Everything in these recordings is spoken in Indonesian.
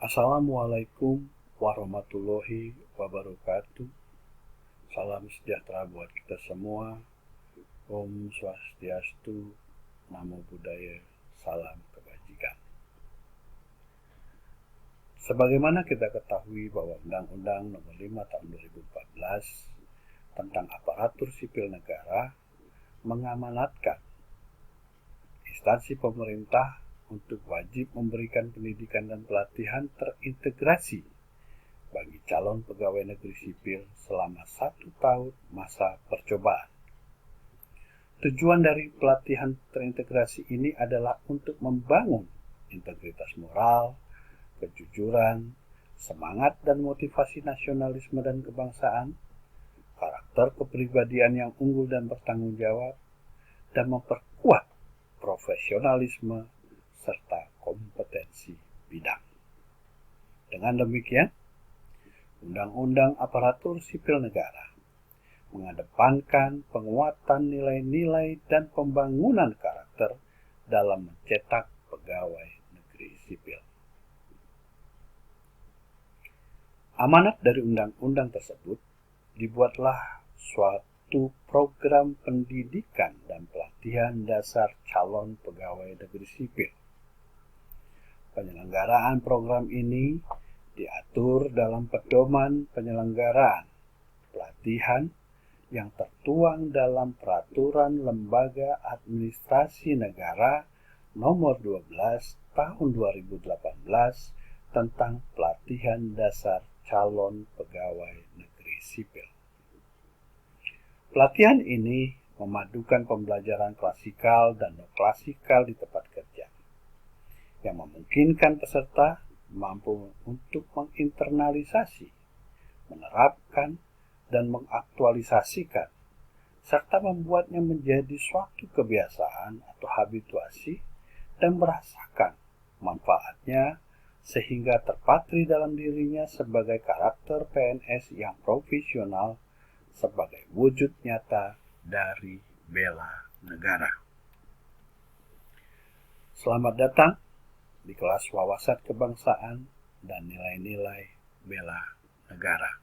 Assalamualaikum warahmatullahi wabarakatuh. Salam sejahtera buat kita semua. Om Swastiastu, Namo Buddhaya, salam kebajikan. Sebagaimana kita ketahui bahwa Undang-Undang Nomor 5 Tahun 2014 tentang aparatur sipil negara mengamanatkan instansi pemerintah untuk wajib memberikan pendidikan dan pelatihan terintegrasi bagi calon pegawai negeri sipil selama 1 tahun masa percobaan. Tujuan dari pelatihan terintegrasi ini adalah untuk membangun integritas moral, kejujuran, semangat dan motivasi nasionalisme dan kebangsaan, karakter kepribadian yang unggul dan bertanggung jawab, dan memperkuat profesionalisme serta kompetensi bidang. Dengan demikian, Undang-Undang Aparatur Sipil Negara mengedepankan penguatan nilai-nilai dan pembangunan karakter dalam mencetak pegawai negeri sipil. Amanat dari undang-undang tersebut dibuatlah suatu program pendidikan dan pelatihan dasar calon pegawai negeri sipil. Penyelenggaraan program ini diatur dalam pedoman penyelenggaraan pelatihan yang tertuang dalam Peraturan Lembaga Administrasi Negara Nomor 12 Tahun 2018 tentang pelatihan dasar calon pegawai negeri sipil. Pelatihan ini memadukan pembelajaran klasikal dan non-klasikal di tempat kerja, yang memungkinkan peserta mampu untuk menginternalisasi, menerapkan, dan mengaktualisasikan, serta membuatnya menjadi suatu kebiasaan atau habituasi dan merasakan manfaatnya sehingga terpatri dalam dirinya sebagai karakter PNS yang profesional sebagai wujud nyata dari bela negara. Selamat datang di kelas wawasan kebangsaan dan nilai-nilai bela negara.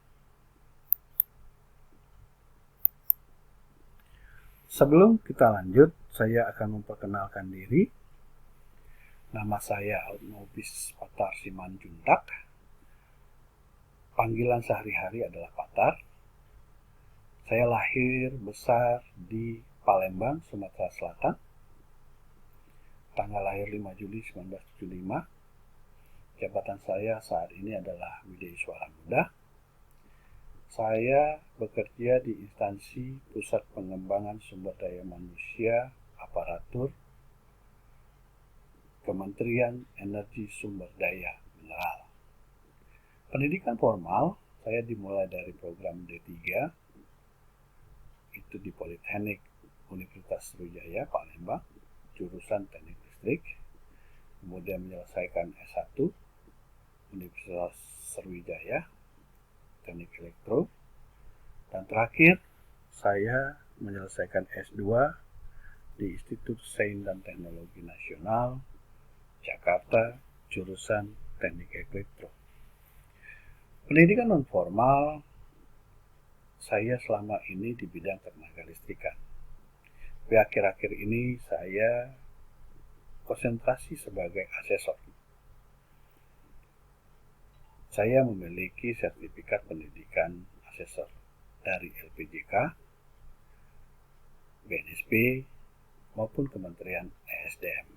Sebelum kita lanjut, saya akan memperkenalkan diri. Nama saya Nobis Patar Simanjuntak. Panggilan sehari-hari adalah Patar. Saya lahir besar di Palembang, Sumatera Selatan. Tanggal lahir 5 Juli 1975. Jabatan saya saat ini adalah Wideiswara Muda. Saya bekerja di instansi Pusat Pengembangan Sumber Daya Manusia Aparatur Kementerian Energi Sumber Daya Mineral. Pendidikan formal saya dimulai dari program D3, itu di Politeknik Universitas Sriwijaya Palembang, jurusan Teknik Listrik, kemudian menyelesaikan S1 Universitas Sriwijaya Teknik Elektro, dan terakhir saya menyelesaikan S2 di Institut Sains dan Teknologi Nasional Jakarta, jurusan Teknik Elektro. Pendidikan non formal saya selama ini di bidang ketenaga listrikan. Tapi akhir-akhir ini saya konsentrasi sebagai asesor. Saya memiliki sertifikat pendidikan asesor dari LPJK, BNSP, maupun Kementerian ESDM.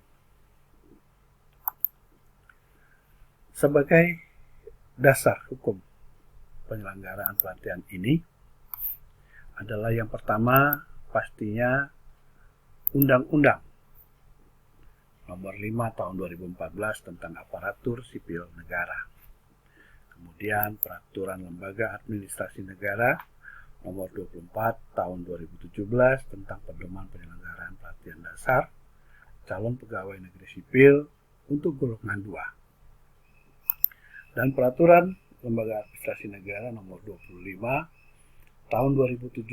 Sebagai dasar hukum penyelenggaraan pelatihan ini adalah yang pertama pastinya Undang-Undang Nomor 5 Tahun 2014 tentang Aparatur Sipil Negara. Kemudian Peraturan Lembaga Administrasi Negara Nomor 24 Tahun 2017 tentang pedoman penyelenggaraan pelatihan dasar calon pegawai negeri sipil untuk golongan 2. Dan Peraturan Lembaga Administrasi Negara Nomor 25 Tahun 2017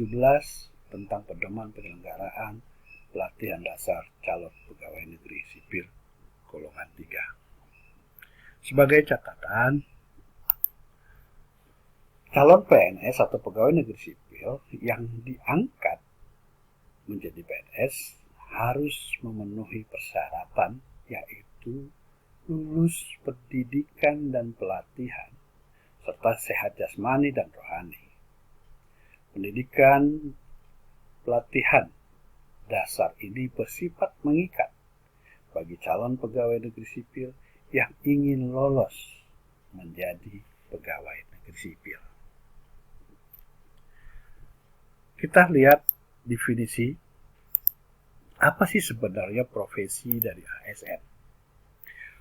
tentang pedoman penyelenggaraan pelatihan dasar calon pegawai negeri sipil golongan 3. Sebagai catatan, calon PNS atau pegawai negeri sipil yang diangkat menjadi PNS harus memenuhi persyaratan, yaitu lulus pendidikan dan pelatihan serta sehat jasmani dan rohani. Pendidikan pelatihan dasar ini bersifat mengikat bagi calon pegawai negeri sipil yang ingin lolos menjadi pegawai negeri sipil. Kita lihat definisi apa sih sebenarnya profesi dari ASN.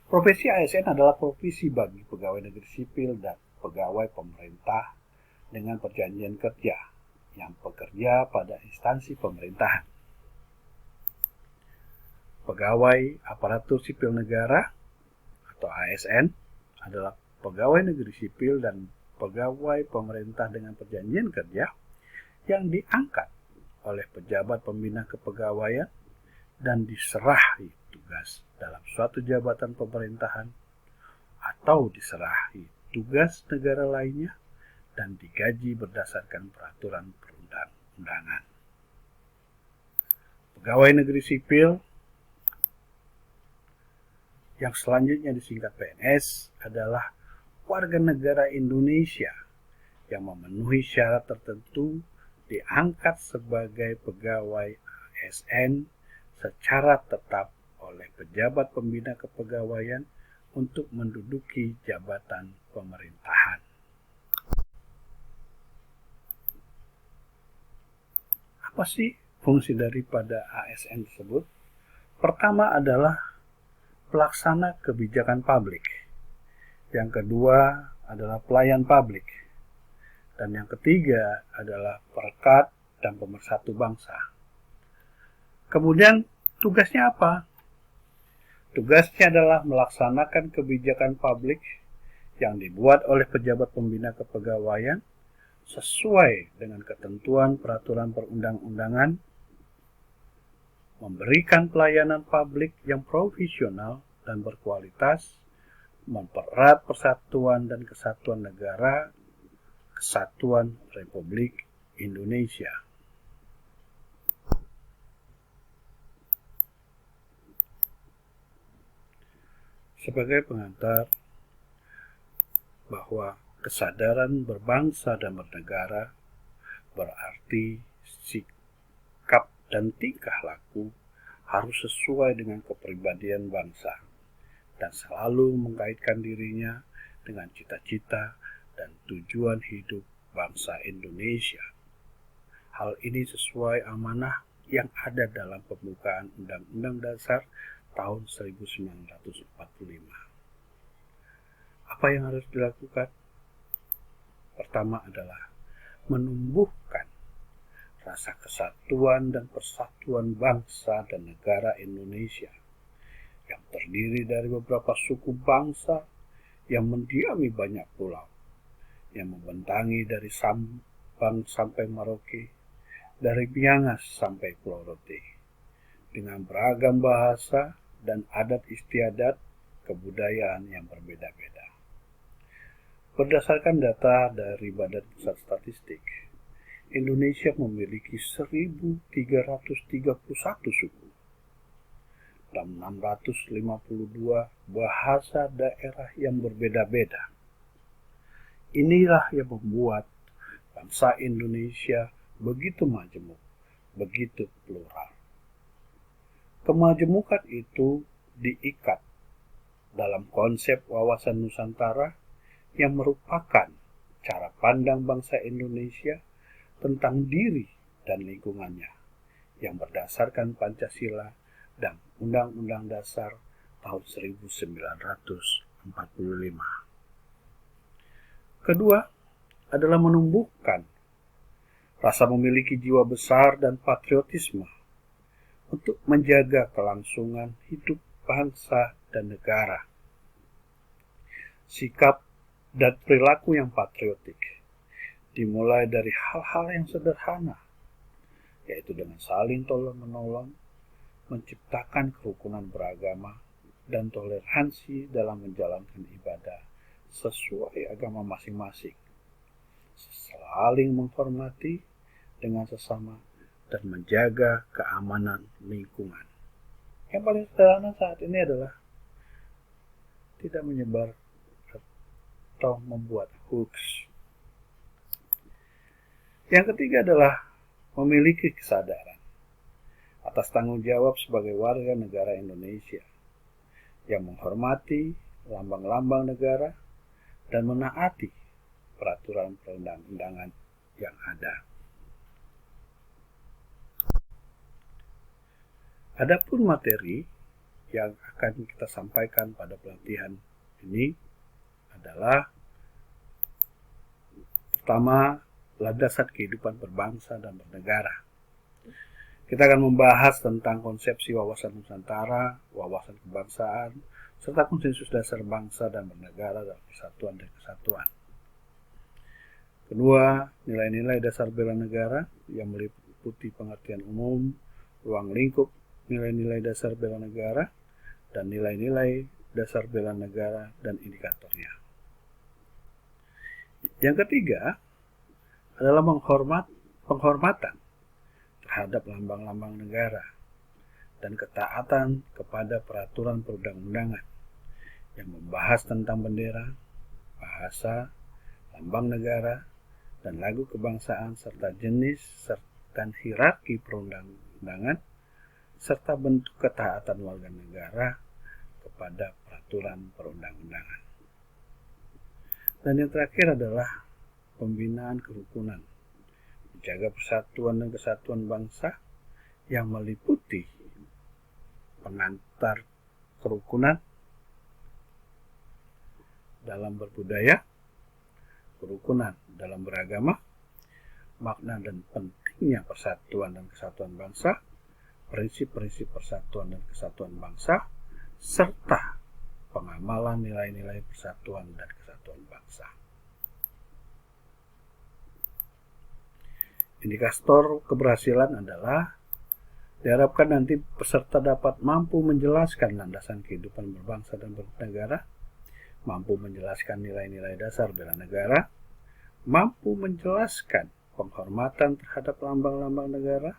Profesi ASN adalah profesi bagi pegawai negeri sipil dan pegawai pemerintah dengan perjanjian kerja yang bekerja pada instansi pemerintahan. Pegawai aparatur sipil negara atau ASN adalah pegawai negeri sipil dan pegawai pemerintah dengan perjanjian kerja yang diangkat oleh pejabat pembina kepegawaian dan diserahi tugas dalam suatu jabatan pemerintahan atau diserahi tugas negara lainnya dan digaji berdasarkan peraturan perundang-undangan. Pegawai negeri sipil yang selanjutnya disingkat PNS adalah warga negara Indonesia yang memenuhi syarat tertentu diangkat sebagai pegawai ASN secara tetap oleh pejabat pembina kepegawaian untuk menduduki jabatan pemerintahan. Apa sih fungsi daripada ASN tersebut? Pertama adalah pelaksana kebijakan publik. Yang kedua adalah pelayan publik. Dan yang ketiga adalah perekat dan pemersatu bangsa. Kemudian tugasnya apa? Tugasnya adalah melaksanakan kebijakan publik yang dibuat oleh pejabat pembina kepegawaian sesuai dengan ketentuan peraturan perundang-undangan, memberikan pelayanan publik yang profesional dan berkualitas, mempererat persatuan dan kesatuan negara, Kesatuan Republik Indonesia. Sebagai pengantar bahwa kesadaran berbangsa dan bernegara berarti sikap dan tingkah laku harus sesuai dengan kepribadian bangsa dan selalu mengkaitkan dirinya dengan cita-cita dan tujuan hidup bangsa Indonesia. Hal ini sesuai amanah yang ada dalam pembukaan Undang-Undang Dasar tahun 1945. Apa yang harus dilakukan? Pertama adalah menumbuhkan rasa kesatuan dan persatuan bangsa dan negara Indonesia yang terdiri dari beberapa suku bangsa yang mendiami banyak pulau, yang membentangi dari Sabang sampai Merauke, dari Miangas sampai Pulau Rote, dengan beragam bahasa dan adat istiadat kebudayaan yang berbeda-beda. Berdasarkan data dari Badan Pusat Statistik, Indonesia memiliki 1.331 suku dan 652 bahasa daerah yang berbeda-beda. Inilah yang membuat bangsa Indonesia begitu majemuk, begitu plural. Kemajemukan itu diikat dalam konsep wawasan Nusantara yang merupakan cara pandang bangsa Indonesia tentang diri dan lingkungannya yang berdasarkan Pancasila dan Undang-Undang Dasar tahun 1945. Kedua adalah menumbuhkan rasa memiliki jiwa besar dan patriotisme untuk menjaga kelangsungan hidup bangsa dan negara. Sikap dan perilaku yang patriotik dimulai dari hal-hal yang sederhana, yaitu dengan saling tolong-menolong, menciptakan kerukunan beragama, dan toleransi dalam menjalankan ibadah sesuai agama masing-masing, saling menghormati dengan sesama, dan menjaga keamanan lingkungan. Yang paling sederhana saat ini adalah tidak menyebar atau membuat hoax. Yang ketiga adalah memiliki kesadaran atas tanggung jawab sebagai warga negara Indonesia yang menghormati lambang-lambang negara dan menaati peraturan perundang-undangan yang ada. Adapun materi yang akan kita sampaikan pada pelatihan ini adalah pertama, landasan kehidupan berbangsa dan bernegara. Kita akan membahas tentang konsepsi wawasan Nusantara, wawasan kebangsaan, serta konsensus dasar bangsa dan bernegara dalam persatuan dan kesatuan. Kedua, nilai-nilai dasar bela negara yang meliputi pengertian umum, ruang lingkup nilai-nilai dasar bela negara, dan nilai-nilai dasar bela negara dan indikatornya. Yang ketiga adalah penghormatan terhadap lambang-lambang negara dan ketaatan kepada peraturan perundang-undangan yang membahas tentang bendera, bahasa, lambang negara, dan lagu kebangsaan serta jenis dan hierarki perundang-undangan serta bentuk ketaatan warga negara kepada peraturan perundang-undangan. Dan yang terakhir adalah pembinaan kerukunan, menjaga persatuan dan kesatuan bangsa yang meliputi pengantar kerukunan dalam berbudaya, kerukunan dalam beragama, makna dan pentingnya persatuan dan kesatuan bangsa, prinsip-prinsip persatuan dan kesatuan bangsa, serta pengamalan nilai-nilai persatuan dan kesatuan bangsa. Indikator keberhasilan adalah diharapkan nanti peserta dapat mampu menjelaskan landasan kehidupan berbangsa dan bernegara, mampu menjelaskan nilai-nilai dasar bela negara, mampu menjelaskan penghormatan terhadap lambang-lambang negara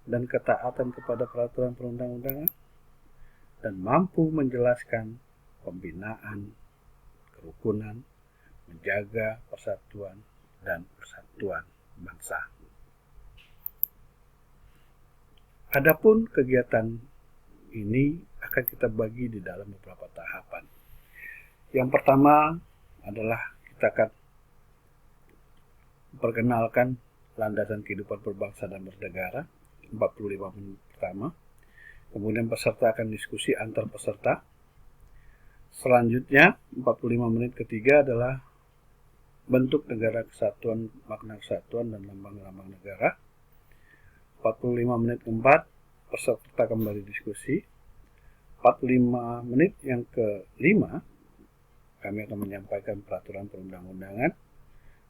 dan ketaatan kepada peraturan perundang-undangan, dan mampu menjelaskan pembinaan kerukunan, menjaga persatuan dan persatuan bangsa. Adapun kegiatan ini akan kita bagi di dalam beberapa tahapan. Yang pertama adalah kita akan memperkenalkan landasan kehidupan berbangsa dan bernegara, 45 menit pertama. Kemudian peserta akan diskusi antar peserta. Selanjutnya, 45 menit ketiga adalah bentuk negara kesatuan, makna kesatuan, dan lambang-lambang negara. 45 menit keempat, peserta kembali diskusi. 45 menit yang kelima, kami akan menyampaikan peraturan perundang-undangan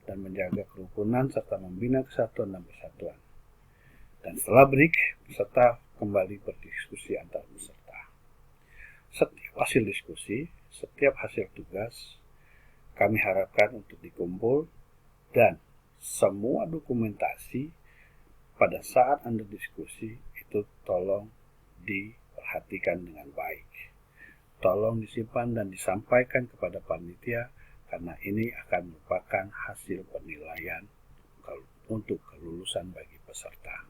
dan menjaga kerukunan serta membina kesatuan dan persatuan. Dan setelah break, peserta kembali berdiskusi antar peserta. Setiap hasil diskusi, setiap hasil tugas, kami harapkan untuk dikumpul dan semua dokumentasi pada saat Anda diskusi itu tolong diperhatikan dengan baik. Tolong disimpan dan disampaikan kepada panitia karena ini akan merupakan hasil penilaian untuk kelulusan bagi peserta.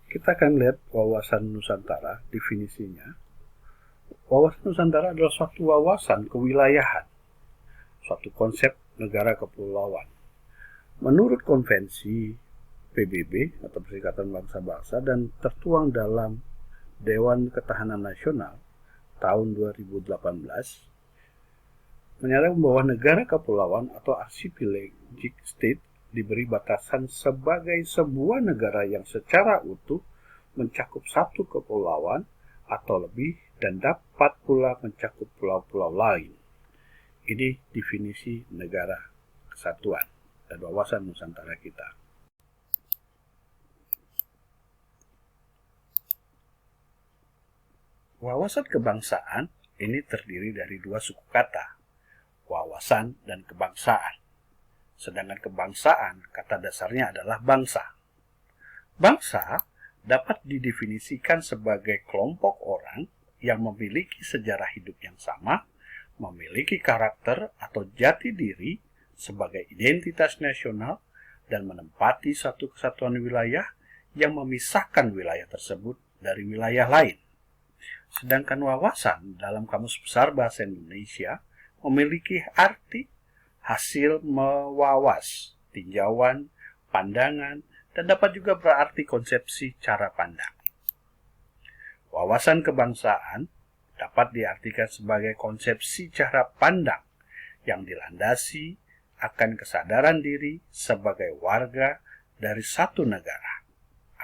Kita akan lihat wawasan Nusantara, definisinya. Wawasan Nusantara adalah suatu wawasan kewilayahan, suatu konsep negara kepulauan. Menurut konvensi PBB atau Perserikatan Bangsa-Bangsa dan tertuang dalam Dewan Ketahanan Nasional tahun 2018, menyatakan bahwa negara kepulauan atau archipelagic state diberi batasan sebagai sebuah negara yang secara utuh mencakup satu kepulauan atau lebih dan dapat pula mencakup pulau-pulau lain. Ini definisi negara kesatuan dan wawasan Nusantara kita. Wawasan kebangsaan ini terdiri dari dua suku kata, wawasan dan kebangsaan. Sedangkan kebangsaan, kata dasarnya adalah bangsa. Bangsa dapat didefinisikan sebagai kelompok orang yang memiliki sejarah hidup yang sama, memiliki karakter atau jati diri sebagai identitas nasional, dan menempati satu kesatuan wilayah yang memisahkan wilayah tersebut dari wilayah lain. Sedangkan wawasan dalam Kamus Besar Bahasa Indonesia memiliki arti hasil mewawas, tinjauan, pandangan, dan dapat juga berarti konsepsi cara pandang. Wawasan kebangsaan dapat diartikan sebagai konsepsi cara pandang yang dilandasi akan kesadaran diri sebagai warga dari satu negara,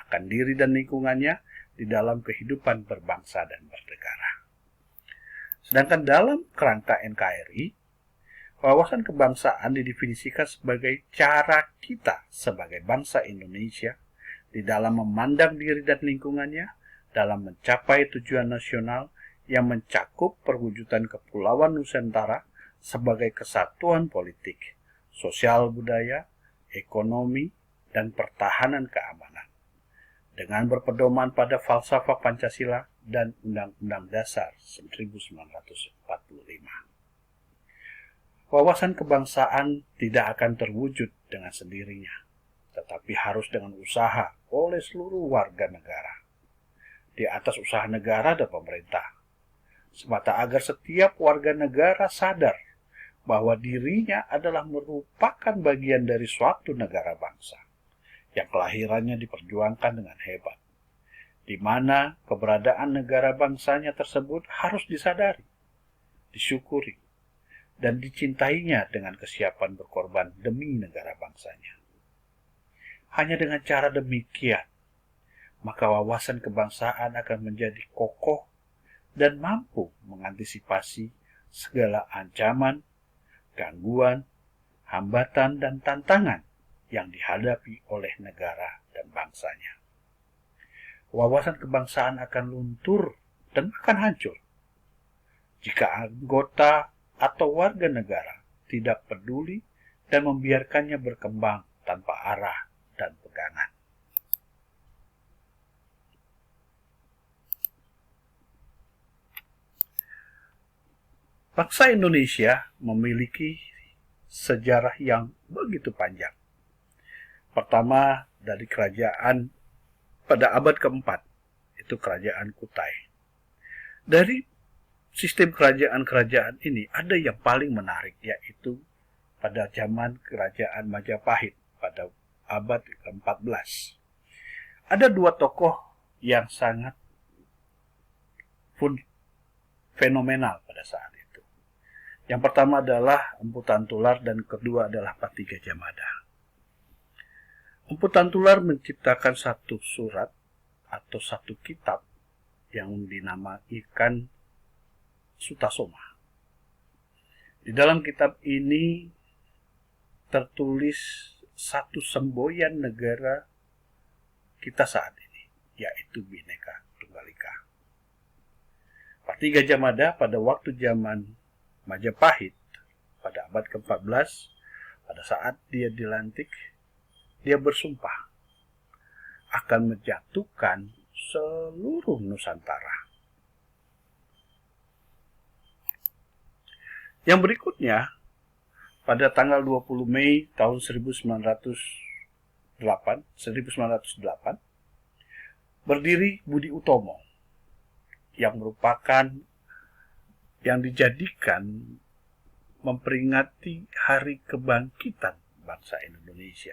akan diri dan lingkungannya di dalam kehidupan berbangsa dan bernegara. Sedangkan dalam kerangka NKRI, wawasan kebangsaan didefinisikan sebagai cara kita sebagai bangsa Indonesia di dalam memandang diri dan lingkungannya dalam mencapai tujuan nasional yang mencakup perwujudan Kepulauan Nusantara sebagai kesatuan politik, sosial budaya, ekonomi, dan pertahanan keamanan, dengan berpedoman pada falsafah Pancasila dan Undang-Undang Dasar 1945. Wawasan kebangsaan tidak akan terwujud dengan sendirinya, tetapi harus dengan usaha oleh seluruh warga negara. Di atas usaha negara dan pemerintah, semata agar setiap warga negara sadar bahwa dirinya adalah merupakan bagian dari suatu negara bangsa, yang kelahirannya diperjuangkan dengan hebat, di mana keberadaan negara bangsanya tersebut harus disadari, disyukuri, dan dicintainya dengan kesiapan berkorban demi negara bangsanya. Hanya dengan cara demikian, maka wawasan kebangsaan akan menjadi kokoh dan mampu mengantisipasi segala ancaman, gangguan, hambatan, dan tantangan yang dihadapi oleh negara dan bangsanya. Wawasan kebangsaan akan luntur dan akan hancur jika anggota atau warga negara tidak peduli dan membiarkannya berkembang tanpa arah dan pegangan. Bangsa Indonesia memiliki sejarah yang begitu panjang. Pertama, dari kerajaan pada abad keempat, itu kerajaan Kutai. Dari sistem kerajaan-kerajaan ini ada yang paling menarik, yaitu pada zaman kerajaan Majapahit pada abad ke-14. Ada dua tokoh yang sangat fenomenal pada saat itu. Yang pertama adalah Empu Tantular dan kedua adalah Pati Gajah Mada. Empu Tantular menciptakan satu surat atau satu kitab yang dinamakan Sutasoma. Di dalam kitab ini tertulis satu semboyan negara kita saat ini, yaitu Bhinneka Tunggal Ika. Pati Gajah Mada pada waktu zaman Majapahit pada abad ke-14, pada saat dia dilantik, dia bersumpah akan menjatuhkan seluruh Nusantara. Yang berikutnya, pada tanggal 20 Mei tahun 1908, berdiri Budi Utomo, yang merupakan yang dijadikan memperingati Hari Kebangkitan Bangsa Indonesia.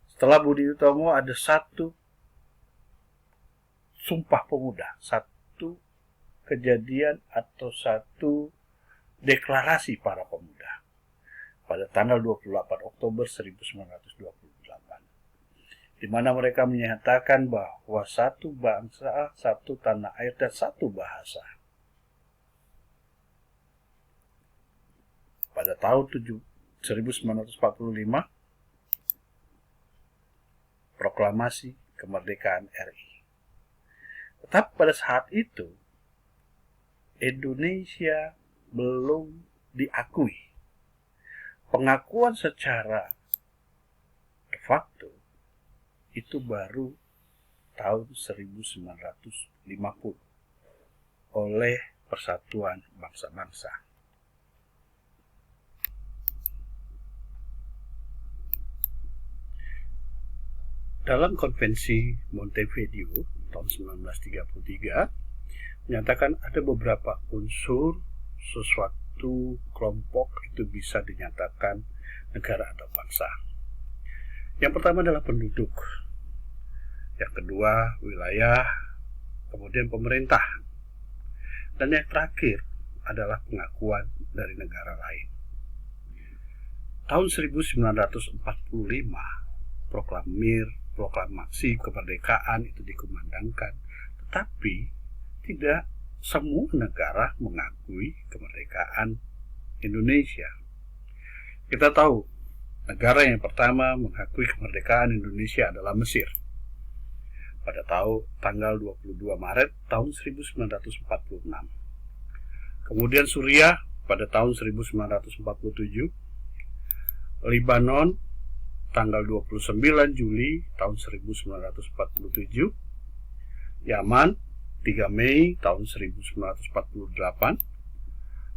Setelah Budi Utomo ada satu Sumpah Pemuda, satu kejadian atau satu deklarasi para pemuda pada tanggal 28 Oktober 1928, di mana mereka menyatakan bahwa satu bangsa, satu tanah air, dan satu bahasa. Pada tahun 1945, proklamasi kemerdekaan RI. Tetapi pada saat itu Indonesia belum diakui. Pengakuan secara de facto itu baru tahun 1950 oleh Persatuan Bangsa-Bangsa. Dalam Konvensi Montevideo tahun 1933 menyatakan ada beberapa unsur sesuatu kelompok itu bisa dinyatakan negara atau bangsa. Yang pertama adalah penduduk, yang kedua wilayah, kemudian pemerintah, dan yang terakhir adalah pengakuan dari negara lain. Tahun 1945 proklamasi kemerdekaan itu dikumandangkan, tetapi tidak semua negara mengakui kemerdekaan Indonesia. Kita tahu negara yang pertama mengakui kemerdekaan Indonesia adalah Mesir pada tanggal 22 Maret tahun 1946. Kemudian Suriah pada tahun 1947, Lebanon tanggal 29 Juli tahun 1947, Yaman 3 Mei tahun 1948,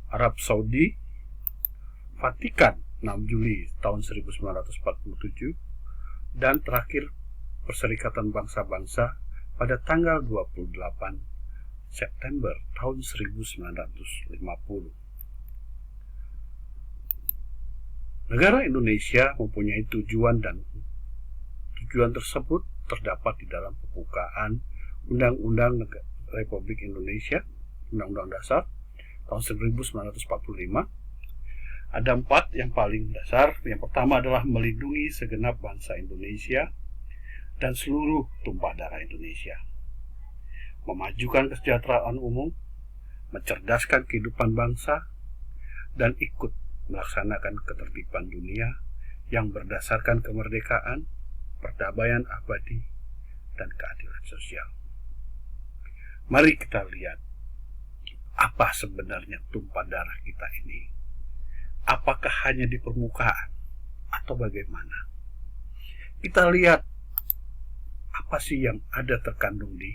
Arab Saudi, Vatikan 6 Juli tahun 1947, dan terakhir Perserikatan Bangsa-Bangsa pada tanggal 28 September tahun 1950. Negara Indonesia mempunyai tujuan, dan tujuan tersebut terdapat di dalam pembukaan Undang-Undang Republik Indonesia, Undang-Undang Dasar tahun 1945. Ada 4 yang paling dasar. Yang pertama adalah melindungi segenap bangsa Indonesia dan seluruh tumpah darah Indonesia, memajukan kesejahteraan umum, mencerdaskan kehidupan bangsa, dan ikut melaksanakan ketertiban dunia yang berdasarkan kemerdekaan, perdamaian abadi, dan keadilan sosial. Mari kita lihat apa sebenarnya tumpah darah kita ini. Apakah hanya di permukaan atau bagaimana? Kita lihat apa sih yang ada terkandung di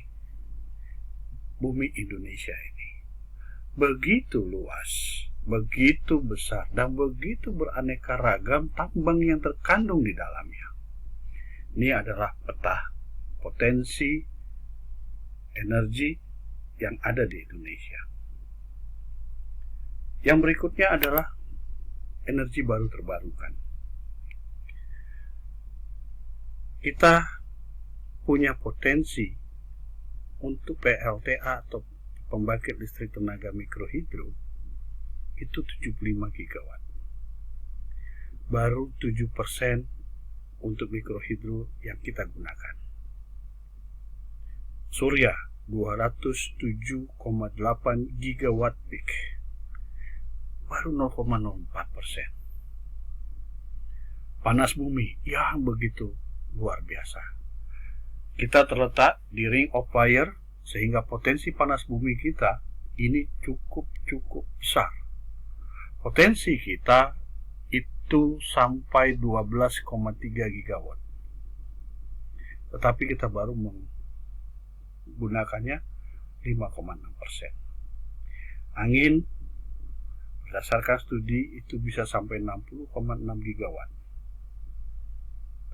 bumi Indonesia ini. Begitu luas, begitu besar, dan begitu beraneka ragam tambang yang terkandung di dalamnya. Ini adalah peta potensi energi yang ada di Indonesia. Yang berikutnya adalah energi baru terbarukan. Kita punya potensi untuk PLTA atau pembangkit listrik tenaga mikrohidro itu 75 gigawatt. Baru 7% untuk mikrohidro yang kita gunakan. Surya 207,8 gigawatt peak, baru 0,04%. Panas bumi yang begitu luar biasa. Kita terletak di ring of fire, sehingga potensi panas bumi kita ini cukup besar. Potensi kita itu sampai 12,3 gigawatt. Tetapi kita baru menggunakannya 5,6%. Angin berdasarkan studi itu bisa sampai 60,6 gigawatt.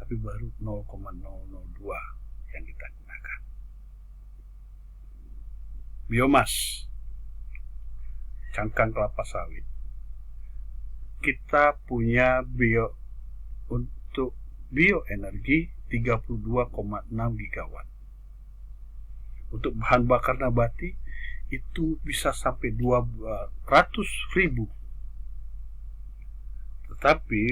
Tapi baru 0,002 yang kita gunakan. Biomas, cangkang kelapa sawit. Kita punya untuk bioenergi 32,6 gigawatt. Untuk bahan bakar nabati itu bisa sampai 200.000. Tetapi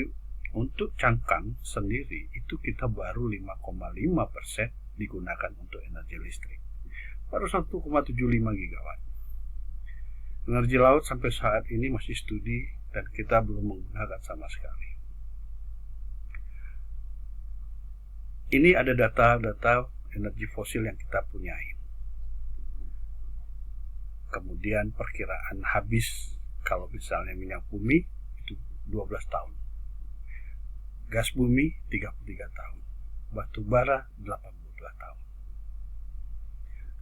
untuk cangkang sendiri itu kita baru 5,5% digunakan untuk energi listrik. Baru 1,75 gigawatt. Energi laut sampai saat ini masih studi dan kita belum menggunakan sama sekali. Ini ada data-data energi fosil yang kita punyai. Kemudian perkiraan habis kalau misalnya minyak bumi itu 12 tahun. Gas bumi 33 tahun. Batu bara 82 tahun.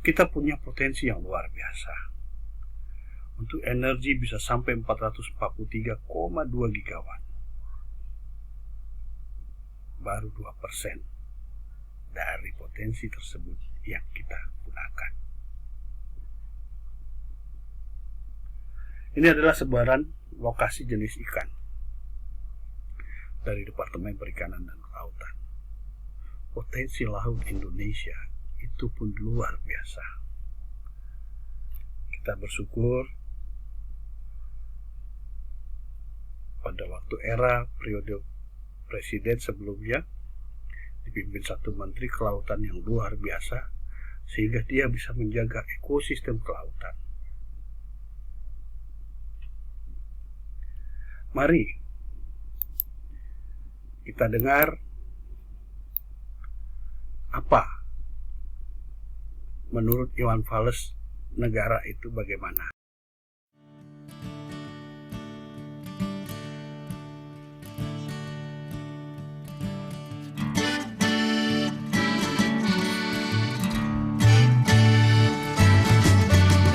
Kita punya potensi yang luar biasa. Untuk energi bisa sampai 443,2 gigawatt. Baru 2% dari potensi tersebut yang kita gunakan. Ini adalah sebaran lokasi jenis ikan dari Departemen Perikanan dan Kelautan. Potensi laut Indonesia itu pun luar biasa. Kita bersyukur pada waktu era periode presiden sebelumnya dipimpin satu menteri kelautan yang luar biasa, sehingga dia bisa menjaga ekosistem kelautan. Mari kita dengar apa menurut Iwan Fals negara itu bagaimana.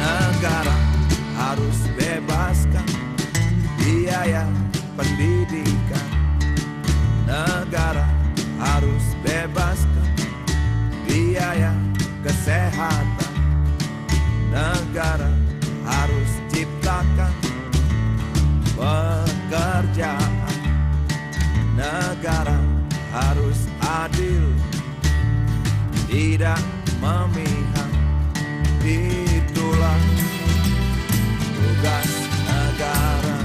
Negara harus bebaskan biaya pendidikan. Negara harus bebaskan biaya kesehatan. Negara harus ciptakan pekerjaan. Negara harus adil, tidak memihak. Itulah tugas negara.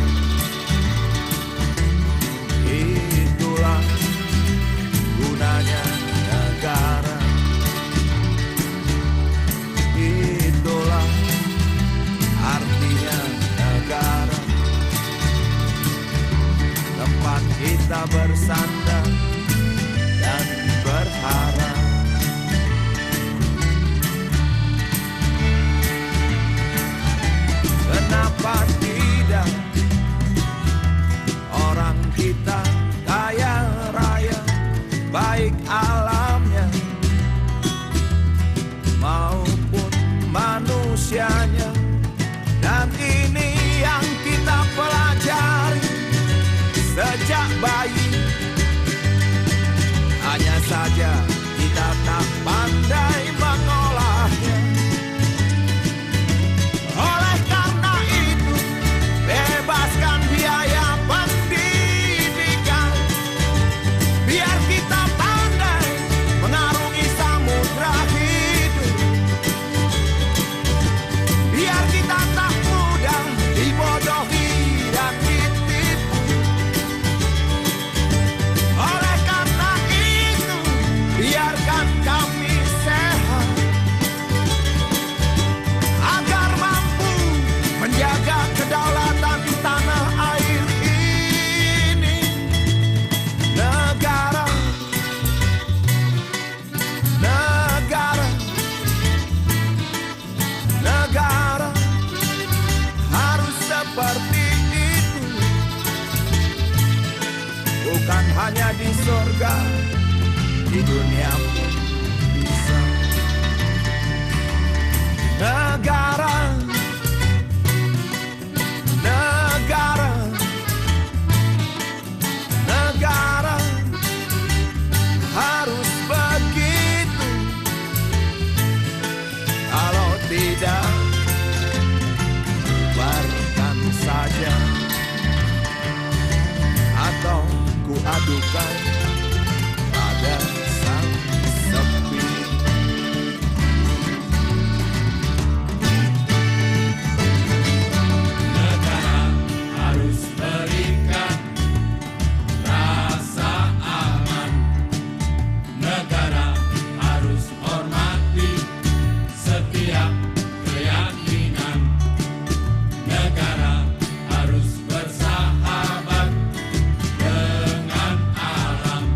Itulah gunanya negara. Itulah artinya negara. Tempat kita bersandar dan berharap. Kenapa tidak orang kita kaya raya, baik alamnya maupun manusianya. Dan ini yang kita pelajari sejak bayi. Hanya saja kita tak pandai mengolahnya. Oleh karena itu, bebaskan biaya pendidikan, biar kita pandai mengarungi samudra hidup, biar kita tak mudah dibodohi dan ditipu. Oleh karena itu, biarkan kami sehat, agar mampu menjaga kedaulatan tanah air ini. Negara, negara, negara harus seperti itu. Bukan hanya di surga, di dunia pun bisa. Negara, negara, negara harus begitu. Kalau tidak, bubarkan saja, atau ku adukan pada sang sepi. Negara harus berikan rasa aman. Negara harus hormati setiap keyakinan. Negara harus bersahabat dengan alam.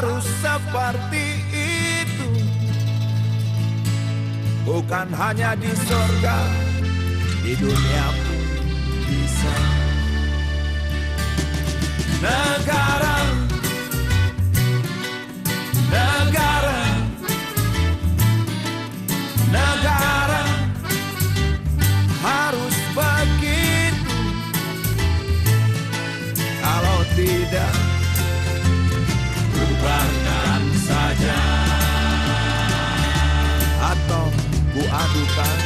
harus seperti itu. Bukan hanya di surga, di dunia pun bisa. Negara, negara, negara harus begitu. Kalau tidak, bubarkan saja. atau ku adukan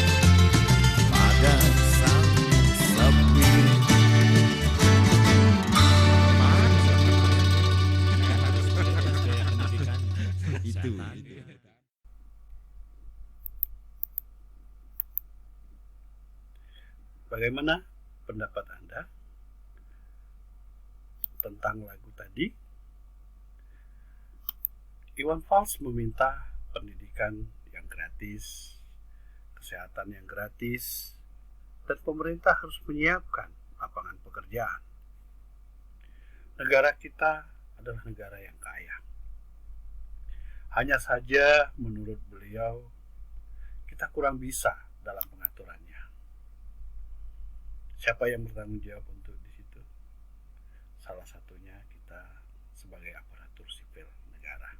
pada sang sepi. Itu. Bagaimana pendapat Anda tentang lagu tadi? Iwan Fals meminta pendidikan yang gratis, kesehatan yang gratis, dan pemerintah harus menyiapkan lapangan pekerjaan. Negara kita adalah negara yang kaya. Hanya saja menurut beliau, kita kurang bisa dalam pengaturannya. Siapa yang bertanggung jawab untuk di situ? Salah satunya kita sebagai aparatur sipil negara.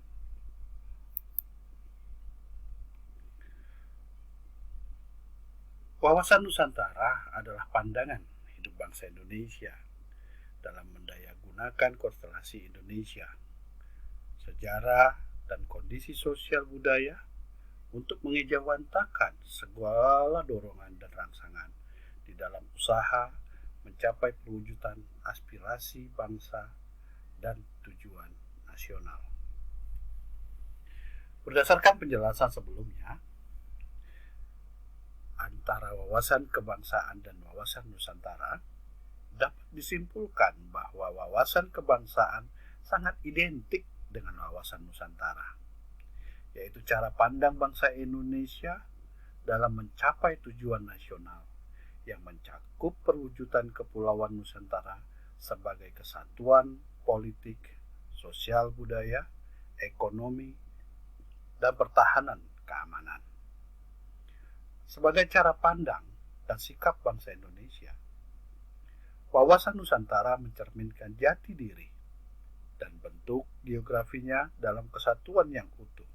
Wawasan Nusantara adalah pandangan hidup bangsa Indonesia dalam mendayagunakan konstelasi Indonesia, sejarah dan kondisi sosial budaya untuk mengejawantakan segala dorongan dan rangsangan di dalam usaha mencapai perwujudan aspirasi bangsa dan tujuan nasional. Berdasarkan penjelasan sebelumnya, antara wawasan kebangsaan dan wawasan Nusantara, dapat disimpulkan bahwa wawasan kebangsaan sangat identik dengan wawasan Nusantara, yaitu cara pandang bangsa Indonesia dalam mencapai tujuan nasional yang mencakup perwujudan kepulauan Nusantara sebagai kesatuan politik, sosial budaya, ekonomi, dan pertahanan keamanan. Sebagai cara pandang dan sikap bangsa Indonesia, wawasan Nusantara mencerminkan jati diri dan bentuk geografinya dalam kesatuan yang utuh,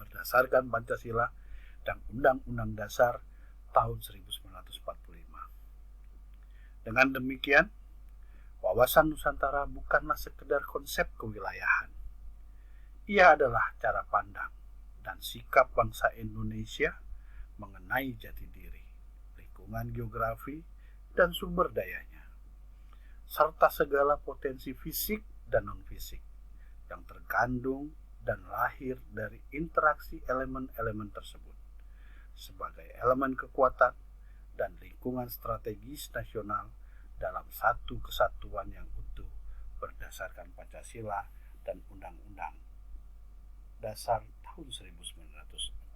berdasarkan Pancasila dan Undang-Undang Dasar tahun 1945. Dengan demikian, wawasan Nusantara bukanlah sekedar konsep kewilayahan. Ia adalah cara pandang dan sikap bangsa Indonesia mengenai jati diri, lingkungan geografi, dan sumber dayanya, serta segala potensi fisik dan non-fisik yang terkandung dan lahir dari interaksi elemen-elemen tersebut sebagai elemen kekuatan dan lingkungan strategis nasional dalam satu kesatuan yang utuh berdasarkan Pancasila dan Undang-Undang Dasar tahun 1945.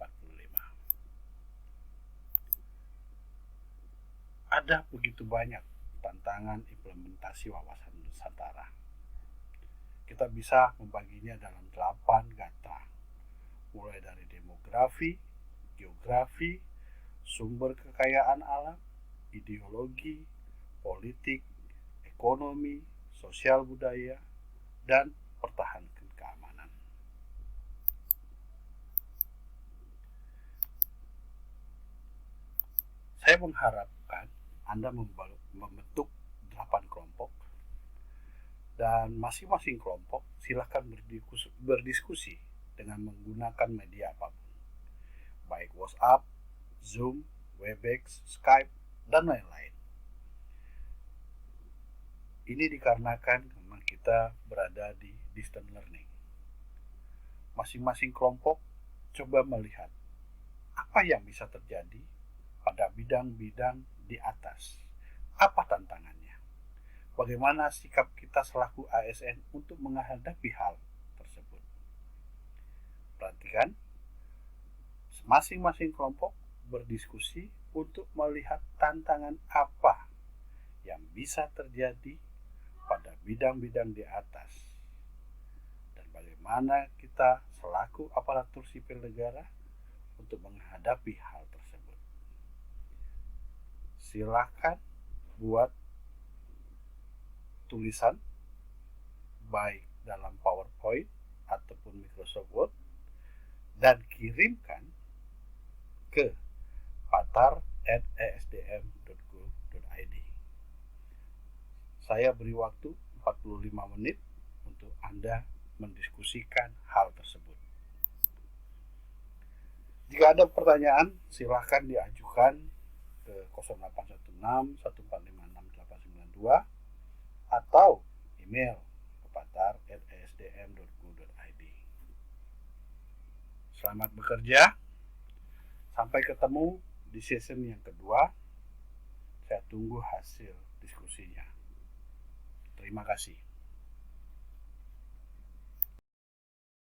Ada begitu banyak tantangan implementasi wawasan Nusantara. Kita bisa membaginya dalam 8 gatra, mulai dari demografi, geografi, sumber kekayaan alam, ideologi, politik, ekonomi, sosial budaya, dan pertahanan keamanan. Saya mengharapkan Anda membentuk 8 kelompok, dan masing-masing kelompok silakan berdiskusi dengan menggunakan media apapun, baik WhatsApp, Zoom, Webex, Skype, dan lain-lain. Ini dikarenakan memang kita berada di distance learning. Masing-masing kelompok coba melihat apa yang bisa terjadi pada bidang-bidang di atas. Apa tantangannya? Bagaimana sikap kita selaku ASN untuk menghadapi hal tersebut? Perhatikan, masing-masing kelompok berdiskusi untuk melihat tantangan apa yang bisa terjadi pada bidang-bidang di atas dan bagaimana kita selaku aparatur sipil negara untuk menghadapi hal tersebut. Silakan buat tulisan baik dalam PowerPoint ataupun Microsoft Word dan kirimkan ke patar@esdm.go.id. Saya beri waktu 45 menit untuk Anda mendiskusikan hal tersebut. Jika ada pertanyaan, silahkan diajukan ke 0816 1456 892 atau email ke patar@esdm.go.id. Selamat bekerja. Sampai ketemu di season yang kedua. Saya tunggu hasil diskusinya. Terima kasih.